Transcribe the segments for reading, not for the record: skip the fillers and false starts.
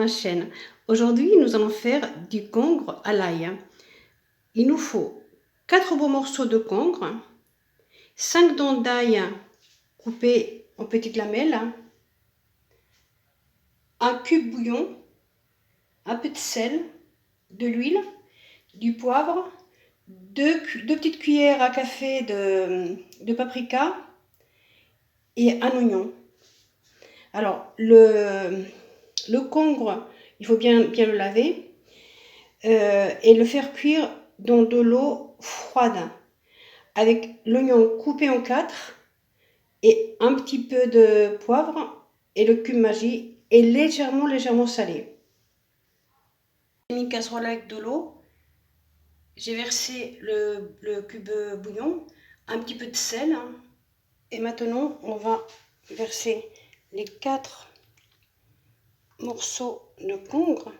ma chaîne. Aujourd'hui, nous allons faire du congre à l'ail. Il nous faut 4 beaux morceaux de congre, 5 dents d'ail coupées en petites lamelles, un cube bouillon, un peu de sel, de l'huile, du poivre, deux petites cuillères à café de paprika et un oignon. Alors, le congre, il faut bien le laver et le faire cuire dans de l'eau froide avec l'oignon coupé en 4 et un petit peu de poivre et le cube Maggi et légèrement salé. J'ai mis une casserole avec de l'eau, j'ai versé le cube bouillon, un petit peu de sel et maintenant on va verser les 4 morceaux de congre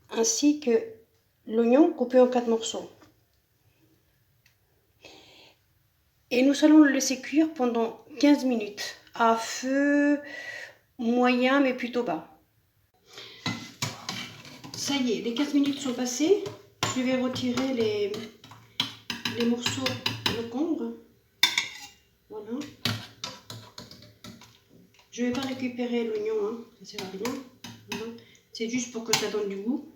ainsi que l'oignon coupé en 4 morceaux. Et nous allons le laisser cuire pendant 15 minutes à feu moyen mais plutôt bas. Ça y est, les 15 minutes sont passées. Je vais retirer les morceaux de congre. Voilà. Je ne vais pas récupérer l'oignon, ça ne sert à rien. Voilà. C'est juste pour que ça donne du goût.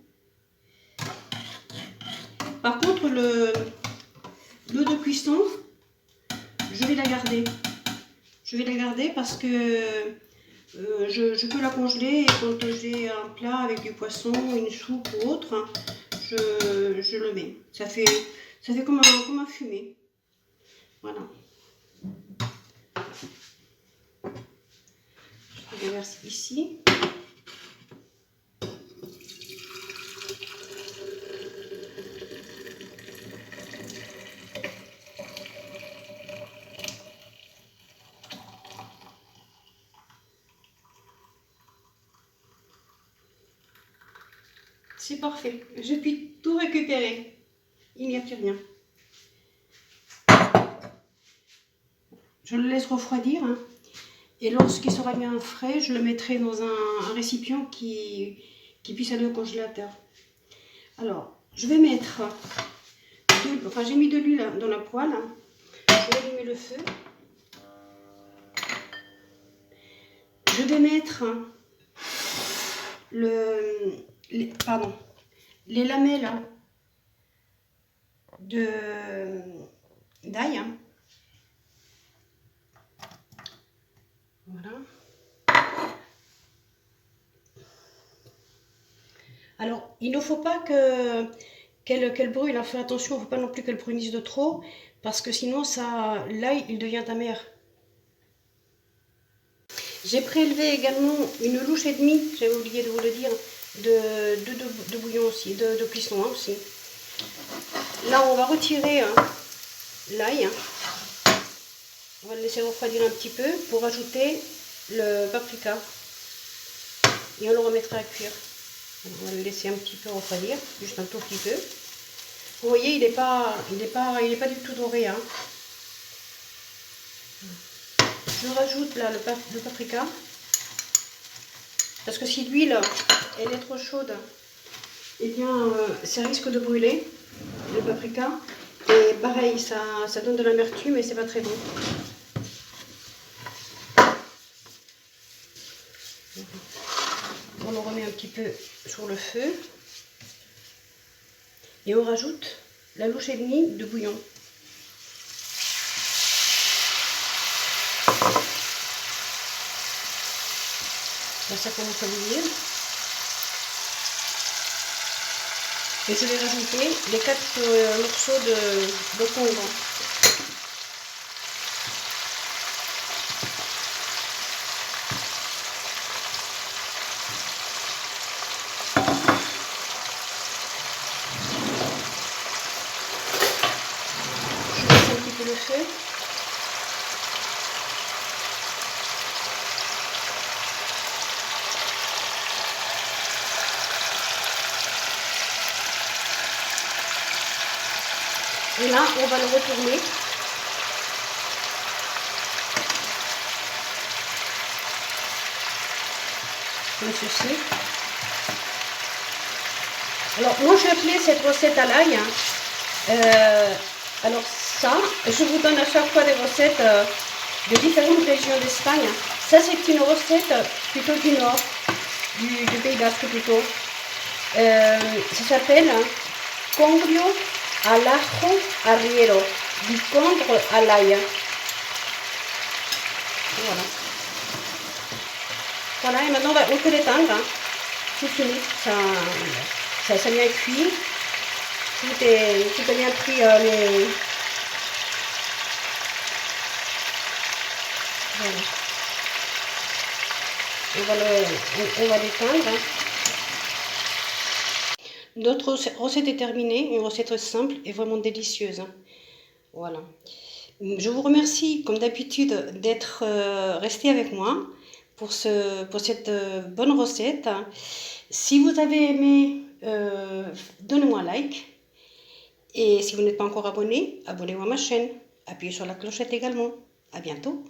Par contre, l'eau de cuisson, je vais la garder. Je vais la garder parce que je peux la congeler et quand j'ai un plat avec du poisson, une soupe ou autre, je le mets. Ça fait comme un fumé. Voilà. Je déverse ici. C'est parfait. Je puis tout récupérer. Il n'y a plus rien. Je le laisse refroidir. Et lorsqu'il sera bien frais, je le mettrai dans un récipient qui puisse aller au congélateur. Alors, je vais mettre... j'ai mis de l'huile dans la poêle. Je vais allumer le feu. Je vais mettre les lamelles d'ail. Voilà. Alors, il ne faut pas qu'elle brûle. Fais attention, il ne faut pas non plus qu'elle brunisse de trop, parce que sinon, l'ail, il devient amer. J'ai prélevé également une louche et demie, j'avais oublié de vous le dire, de bouillon aussi, de cuisson aussi. Là, on va retirer l'ail. On va le laisser refroidir un petit peu pour ajouter le paprika. Et on le remettra à cuire. On va le laisser un petit peu refroidir, juste un tout petit peu. Vous voyez, il n'est pas du tout doré. Je rajoute là le paprika. Parce que si l'huile elle est trop chaude, eh bien ça risque de brûler le paprika. Et pareil, ça donne de l'amertume et c'est pas très bon. On le remet un petit peu sur le feu. Et on rajoute la louche et demie de bouillon. Là, ça commence à bouillir. Et je vais rajouter les 4 morceaux de congre. Je baisse un petit peu le feu. Et là, on va le retourner. comme ceci. Alors, moi, je l'appelais cette recette à l'ail. Alors ça, je vous donne à chaque fois des recettes de différentes régions d'Espagne. Ça, c'est une recette plutôt du nord, du Pays Basque plutôt. Ça s'appelle congrio al ajo arriero, du congre à l'ail. Voilà. Voilà, et maintenant on peut l'étendre. Hein. C'est fini, ça bien cuit. Tout est bien pris les... Voilà. On va l'éteindre. Notre recette est terminée, une recette simple et vraiment délicieuse. Voilà. Je vous remercie, comme d'habitude, d'être resté avec moi pour cette bonne recette. Si vous avez aimé, donnez-moi un like. Et si vous n'êtes pas encore abonné, abonnez-vous à ma chaîne. Appuyez sur la clochette également. À bientôt.